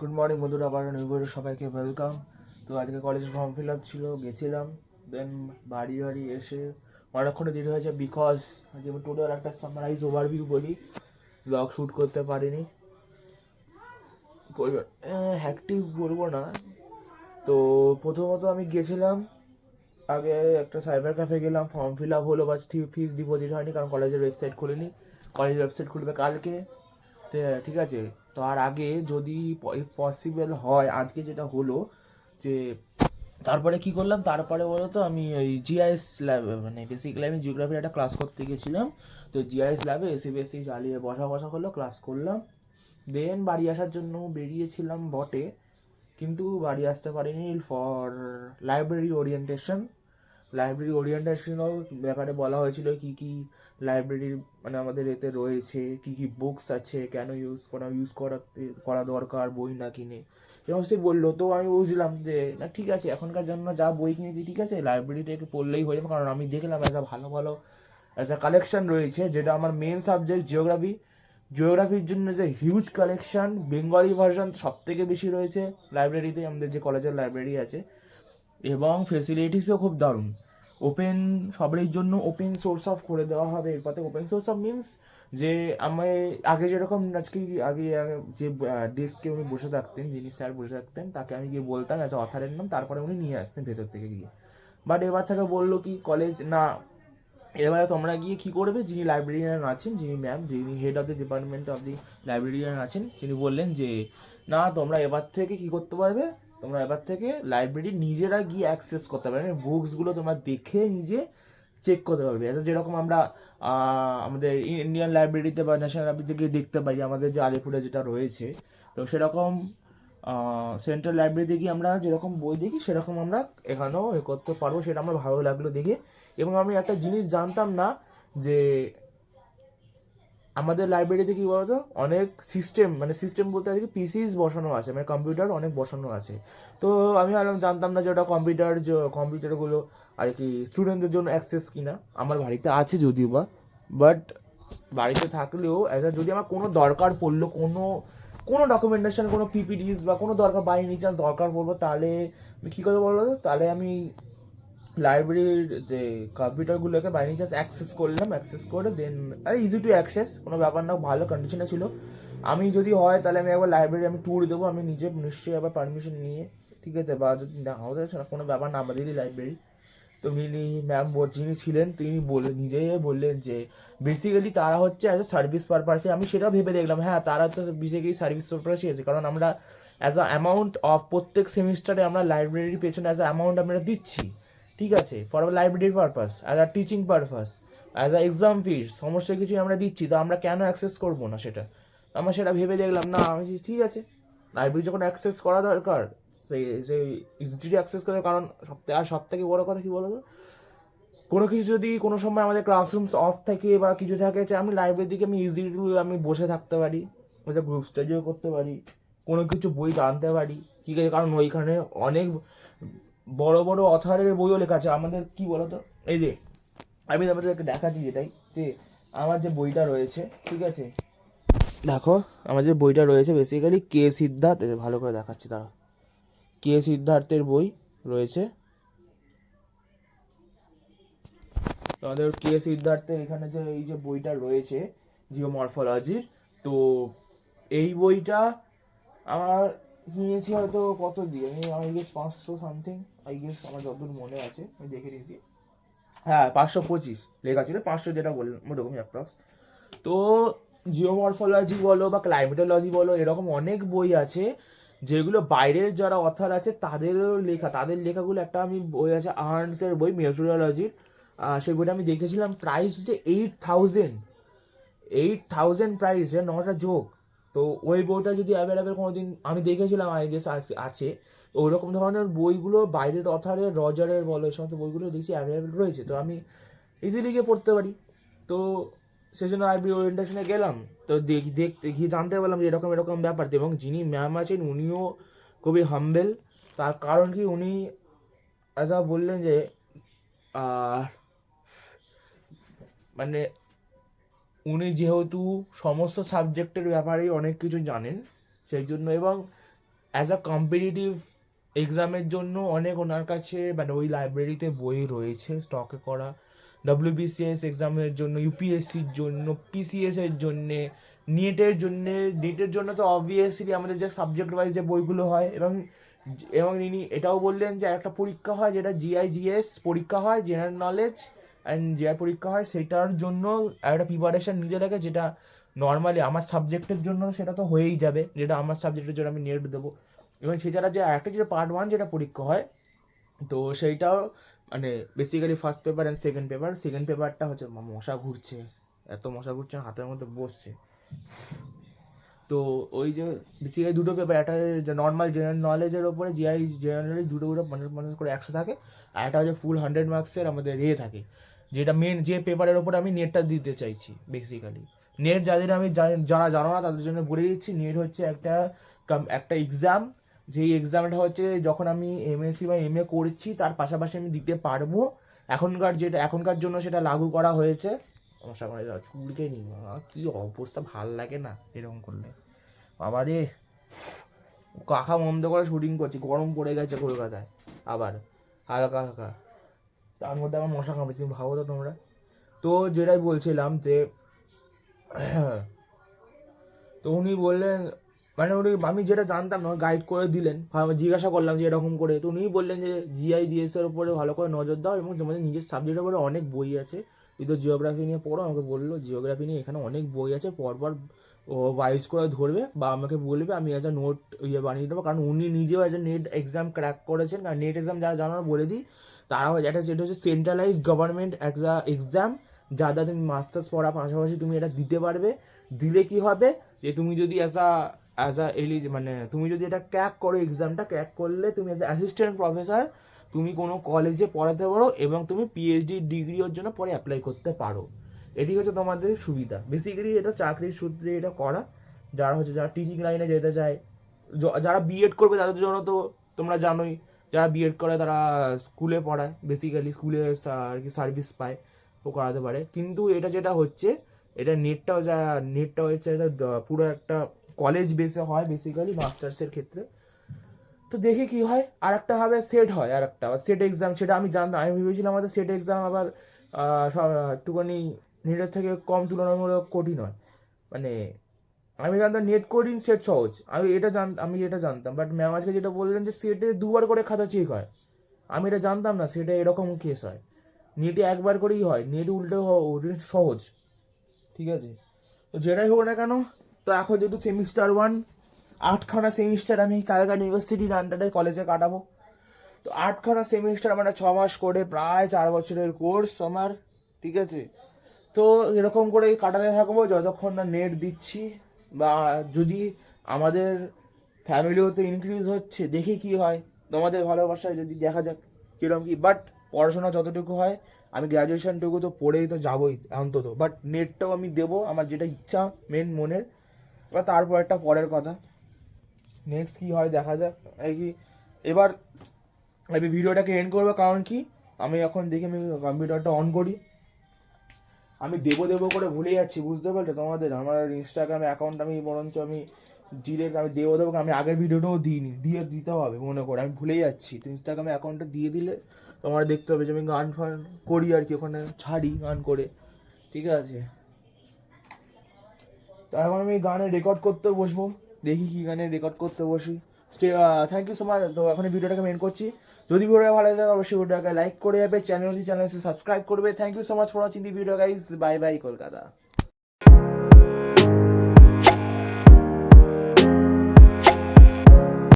Good morning বন্ধুরা, আবার new সবাইকে ওয়েলকাম। তো আজকে কলেজের ফর্ম ফিল আপ ছিল, গেছিলাম। দেন বাড়ি এসে অনেকক্ষণে দেরি হয়েছে বিকজ যেমন টোটাল একটা সামারাইজ ওভারভিউ বলি, ব্লগ শ্যুট করতে পারিনি। হ্যাকটিভ বলবো না। তো প্রথমত আমি গেছিলাম, আগে একটা সাইবার ক্যাফে গেলাম, ফর্ম ফিল আপ হলো, বাস ফিস ডিপোজিট হয়নি কারণ কলেজের ওয়েবসাইট খুলেনি। কলেজের ওয়েবসাইট খুলবে কালকে, ঠিক আছে। তো আর আগে যদি পসিবল হয় আজকে যেটা হলো যে তারপরে কি করলাম, তারপরে বলো তো আমি ওই জিআইএস ল্যাব মানে বেসিক্যালি আমি জিওগ্রাফির একটা ক্লাস করতে গেছিলাম। তো জিআইএস ল্যাবে এসি বেসি জ্বালিয়ে বসা হলো, ক্লাস করলাম। দেন বাড়ি আসার জন্য বেরিয়েছিলাম বটে, কিন্তু বাড়ি আসতে পারিনি ফর লাইব্রেরি ওরিয়েন্টেশনের ব্যাপারে বলা হয়েছিল কি কি লাইব্রেরির মানে আমাদের এতে রয়েছে, কি কি বুকস আছে, কেন করা দরকার বই না কিনে, এবং সে বললো। তো আমি বুঝলাম যে না ঠিক আছে, এখনকার জন্য যা বই কিনেছি ঠিক আছে, লাইব্রেরি থেকে পড়লেই হয়ে যাবে। কারণ আমি দেখলাম ভালো কালেকশন রয়েছে, যেটা আমার মেন সাবজেক্ট জিওগ্রাফির জন্য যে হিউজ কালেকশন, বেঙ্গলি ভার্সন সব থেকে বেশি রয়েছে লাইব্রেরিতে, আমাদের যে কলেজের লাইব্রেরি আছে। এবং ফেসিলিটিসও খুব দারুণ, ওপেন, সবারই জন্য ওপেন সোর্স অফ করে দেওয়া হবে। এরপরে ওপেন সোর্স অফ মিনস যে আমি আগে যেরকম আগে যে ডেস্কে উনি বসে থাকতেন, যিনি স্যার বসে থাকতেন, তাকে আমি গিয়ে বলতাম অ্যাজ অথারের নাম, তারপরে উনি নিয়ে আসতেন ভেতর থেকে গিয়ে। বাট এবার থেকে বললো কি কলেজ না, এবারে তোমরা গিয়ে কি করবে, যিনি লাইব্রেরিয়ান আছেন, যিনি ম্যাম, যিনি head of the department of the librarian আছেন, তিনি বললেন যে না, তোমরা এবার থেকে কি করতে পারবে, তোমরা এবার থেকে লাইব্রেরি নিজেরা গিয়ে অ্যাক্সেস করতে পারবে, বুকসগুলো তোমরা দেখে নিজে চেক করতে পারবে। যেরকম আমরা আমাদের ইন্ডিয়ান লাইব্রেরিতে বা ন্যাশনাল লাইব্রেরিতে গিয়ে দেখতে পারি, আমাদের যে আলিপুরে যেটা রয়েছে, তো সেরকম সেন্ট্রাল লাইব্রেরিতে গিয়ে আমরা যেরকম বই দেখি সেরকম আমরা এখানেও এ করতে পারবো। সেটা আমার ভালো লাগলো দেখে। এবং আমি একটা জিনিস জানতাম না যে আমাদের লাইব্রেরিতে কি বলতো, অনেক সিস্টেম বলতে আর কি পিসিস বসানো আছে, মানে কম্পিউটার অনেক বসানো আছে। তো আমি জানতাম না যে ওটা কম্পিউটারগুলো আর কি স্টুডেন্টদের জন্য অ্যাক্সেস কিনা। আমার বাড়িতে আছে যদিও বা, বাট বাড়িতে থাকলেও যদি আমার কোনো দরকার পড়লো, কোনো ডকুমেন্টেশন, কোনো পিপিডিস বা কোনো দরকার বাই এনি চান্স দরকার পড়বো, তাহলে আমি কী করে বলবো, তাহলে আমি লাইব্রেরির যে কম্পিউটারগুলোকে বাই এনি চান্স অ্যাক্সেস করে দেন, আরে ইজি টু অ্যাক্সেস, কোনো ব্যাপার না, ভালো কন্ডিশনে ছিল। আমি যদি হয় তাহলে আমি একবার লাইব্রেরি আমি ট্যুর দেবো, আমি নিজে নিশ্চয়ই আবার পারমিশন নিয়ে, ঠিক আছে। বা যদি না হতে কোনো ব্যাপার না, আমাদেরই লাইব্রেরি। তো ম্যাম যিনি ছিলেন তিনি নিজেই বললেন যে বেসিক্যালি তারা হচ্ছে অ্যাজ এ সার্ভিস পারপাসে। আমি সেটাও ভেবে দেখলাম, হ্যাঁ তারা তো বেসিক্যালি সার্ভিস পারপাসই আছে, কারণ আমরা অ্যাজ আ অ্যামাউন্ট অফ প্রত্যেক সেমিস্টারে আমরা লাইব্রেরির পেছনে অ্যাজ আ অ্যামাউন্ট আমরা দিচ্ছি, ঠিক আছে, for library purpose, as a teaching purpose, as a exam fees, সমস্ত কিছুই আমরা দিচ্ছি। তো আমরা কেন অ্যাক্সেস করবো না সেটা? আমরা সেটা ভেবে দেখলাম, না আমি ঠিক আছে, লাইব্রেরি যখন অ্যাক্সেস করা দরকার সেই ইজিলি অ্যাক্সেস করে। কারণ সব থেকে বড় কথা কি বলতো, কোনো কিছু যদি কোনো সময় আমাদের ক্লাসরুমস অফ থাকে বা কিছু থাকে, আমি লাইব্রেরি দিকে আমি ইজিলি আমি বসে থাকতে পারি, গ্রুপ স্টাডিও করতে পারি, কোনো কিছু বই জানতে পারি, ঠিক আছে। কারণ ওইখানে অনেক বড় বড় অথরের বইও লেখা আছে। আমাদের কি বলতো, এই যে আমি আপনাদেরকে দেখাচ্ছি যেটাই, যে আমার যে বইটা রয়েছে, ঠিক আছে, দেখো আমার যে বইটা রয়েছে বেসিক্যালি কে সিদ্ধার্থ, ভালো করে দেখাচ্ছি তারা, কে সিদ্ধার্থের বই রয়েছে। আমাদের কে সিদ্ধার্থের এখানে যে এই যে বইটা রয়েছে জিওমরফোলজির, তো এই বইটা আমার নিয়েছি হয়তো কত দিয়ে, আমি গেস 500 সামথিং, আমার যতদূর মনে আছে আমি দেখে নিয়েছি। হ্যাঁ 525 লেখা ছিল, 500 যেটা বললাম ওরকমই অ্যাপ্রক্স। তো জিওমরফোলজি বলো বা ক্লাইমেটোলজি বলো, এরকম অনেক বই আছে যেগুলো বাইরের যারা অথার আছে তাদেরও লেখা, তাদের লেখাগুলো। একটা আমি বই আছে আর্নসের বই মেট্রোলজির, সেই বইটা আমি দেখেছিলাম, প্রাইস হচ্ছে 8,000 প্রাইস, নটা যোগ। তো ওই বইটা যদি অ্যাভেলেবেল কোনোদিন আমি দেখেছিলাম আই গেস আছে, ওই রকম ধরনের বইগুলো বাইরের অথারের, রজারের বলো, এই সমস্ত বইগুলো দেখছি অ্যাভেলেবেল রয়েছে, তো আমি ইজিলি গিয়ে পড়তে পারি। তো সেজন্য লাইব্রেরি ওরিয়েন্টেশনে গেলাম। তো দেখতে গিয়ে জানতে পারলাম যে এরকম এরকম ব্যাপার। এবং যিনি ম্যাম আছেন উনিও খুবই হাম্বেল। তার কারণ কি, উনি বললেন যে মানে উনি যেহেতু সমস্ত সাবজেক্টের ব্যাপারেই অনেক কিছু জানেন, সেই জন্য। এবং অ্যাজ আ কম্পিটিটিভ এক্সামের জন্য অনেক ওনার কাছে মানে ওই লাইব্রেরিতে বই রয়েছে স্টকে করা, ডব্লিউবিসিএস এক্সামের জন্য, ইউপিএসসির জন্য, পিসিএস এর জন্যে, নেটের জন্য তো অবভিয়াসলি আমাদের যে সাবজেক্ট ওয়াইজ যে বইগুলো হয়, এবং এবং ইনি এটাও বললেন যে একটা পরীক্ষা হয় যেটা জিআইজিএস পরীক্ষা হয়, জেনারেল নলেজ অ্যান্ড জিআই পরীক্ষা হয়, সেটার জন্য একটা প্রিপারেশন নিতে লাগে, যেটা নর্মালি আমার সাবজেক্টের জন্য সেটা তো হয়েই যাবে, যেটা আমার সাবজেক্টের জন্য আমি নেট দেবো। এবং সেছাড়া যে আরেকটা যেটা পার্ট ওয়ান যেটা পরীক্ষা হয়, তো সেইটাও মানে basically first paper and second পেপারটা হচ্ছে মশা ঘুরছে, এত মশা ঘুরছে হাতের মধ্যে বসছে। তো ওই যে বেসিক্যালি দুটো পেপার, একটা নর্মাল জেনারেল নলেজের ওপরে জিআই জেনারেল নলেজ দুটো 50 করে 100 থাকে, আর একটা হচ্ছে ফুল 100 মার্কসের আমাদের থাকে, যেটা মেন যে পেপারের ওপরে আমি নেটটা দিতে চাইছি। বেসিক্যালি নেট যাদের আমি যারা জানো না তাদের জন্য বলে দিচ্ছি, নেট হচ্ছে একটা এক্সাম, যেই এক্সামটা হচ্ছে যখন আমি এমএসসি বা এমএ করছি তার পাশাপাশি আমি দিতে পারবো। এখনকার জন্য সেটা লাগু করা হয়েছে। চুলকে নি কি অবস্থা, ভাল লাগে না এরকম করলে। আবারে কাকা বন্ধ করে শুটিং করছি, গরম পড়ে গেছে কলকাতায় আবার হালকা হালকা, তার মধ্যে আমার মশা কামড়েছে, তুমি ভাবো তো তোমরা। তো যেটাই বলছিলাম যে তো উনি বললেন, মানে উনি আমি যেটা জানতাম না গাইড করে দিলেন, জিজ্ঞাসা করলাম যে এরকম করে, তো উনি বললেন যে জিআইজিএস এর উপরে ভালো করে নজর দাও, এবং তোমাদের নিজের সাবজেক্টের উপরে অনেক বই আছে, তুই তো জিওগ্রাফি নিয়ে পড়ো, আমাকে বললো জিওগ্রাফি নিয়ে এখানে অনেক বই আছে, পরপর ও ওয়াইজ করে ধরবে বা আমাকে বলবে, আমি অ্যাজ আ নোট বানিয়ে দেবো। কারণ উনি নিজেও as a net exam crack করেছেন, কারণ নেট এক্সাম যারা জানার বলে দিই, তারা এটা যেটা হচ্ছে সেন্ট্রালাইজ গভর্নমেন্ট এক্সাম, যা তুমি মাস্টার্স পড়ার পাশাপাশি তুমি এটা দিতে পারবে। দিলে কি হবে যে তুমি যদি মানে তুমি যদি এটা ক্র্যাক করো, এক্সামটা ক্র্যাক করলে তুমি অ্যাজ অ্যাসিস্ট্যান্ট প্রফেসর তুমি কোনো কলেজে পড়াতে পারো, এবং তুমি পিএইচডি ডিগ্রির জন্য পরে অ্যাপ্লাই করতে পারো। এটি হচ্ছে তোমাদের সুবিধা। বেসিক্যালি এটা চাকরির সূত্রে এটা করা, যারা টিচিং লাইনে যেতে চায়, যারা বিএড করবে তাদের জন্য তো তোমরা জানোই, যারা বিএড করে তারা স্কুলে পড়ায়, বেসিক্যালি স্কুলে আর কি সার্ভিস পায়, ও করাতে পারে। কিন্তু এটা যেটা হচ্ছে, এটা নেটটা হচ্ছে পুরো একটা কলেজ বেসে হয় বেসিক্যালি মাস্টার্সের ক্ষেত্রে। তো দেখি কি হয়। আর একটা হবে সেট হয়, আর একটা সেট এক্সাম, সেটা আমি জানতাম, আমি ভেবেছিলাম আমাদের সেট এক্সাম আবার একটুখানি নেটের থেকে কম তুলনামূলক কঠিন হয়। মানে আমি জানতাম নেট কঠিন, সেট সহজ, আমি এটা জানতাম, বাট ম্যাম আজকে যেটা বললেন যে সেটে দুবার করে খাতা চেক হয়, আমি এটা জানতাম না সেটে এরকম কেস হয়। নেটে একবার করেই হয়, নেট উল্টে সহজ, ঠিক আছে। তো যেটাই হোক না কেন, তো এখন যেহেতু সেমিস্টার 1, 8খানা সেমিস্টার আমি কালকাটা ইউনিভার্সিটির আন্ডারে কলেজে কাটাবো। তো 8খানা সেমিস্টার মানে 6 মাস করে প্রায় 4 বছরের কোর্স আমার, ঠিক আছে। তো এরকম করে কাটাতে থাকবো যতক্ষণ না নেট দিচ্ছি, বা যদি আমাদের ফ্যামিলিও তো ইনক্রিজ হচ্ছে, দেখি কি হয়, তোমাদের ভালোবাসায় যদি দেখা যাক কিরকম কি। বাট পড়াশোনা যতটুকু হয়, আমি গ্র্যাজুয়েশনটুকু তো পড়েই তো যাবোই অন্তত, বাট নেটটাও আমি দেবো, আমার যেটা ইচ্ছা মেন মনের। বা তারপর একটা পরের কথা, নেক্সট কি হয় দেখা যাক। আর কি এবার আমি ভিডিওটাকে এন্ড করবো, কারণ কি আমি এখন দেখি আমি কম্পিউটারটা অন করি। আমি দেবো করে ভুলে যাচ্ছি, বুঝতে পারলে তোমাদের। আমার ইনস্টাগ্রামে অ্যাকাউন্ট আমি বরঞ্চ আমি ডিরেক্ট আমি দেবো, আমি আগের ভিডিওটাও দিইনি, দিতে হবে মনে করে, আমি ভুলে যাচ্ছি। তো ইনস্টাগ্রামে অ্যাকাউন্টটা দিয়ে দিলে তোমার দেখতে হবে যে আমি গান ফান করি আর কি, ওখানে ছাড়ি গান করে, ঠিক আছে। তো এখন আমি গানে রেকর্ড করতে বসবো, দেখি কি গানে রেকর্ড করতে বসি। Thank you so much. তো এখন ভিডিওটাকে মেন করছি। যদি ভিডিওটা ভালো লাগে অবশ্যই ভিডিওটাকে লাইক করে যাবে, চ্যানেল সাবস্ক্রাইব করবে। Thank you so much for watching the video guys, bye bye Kolkata.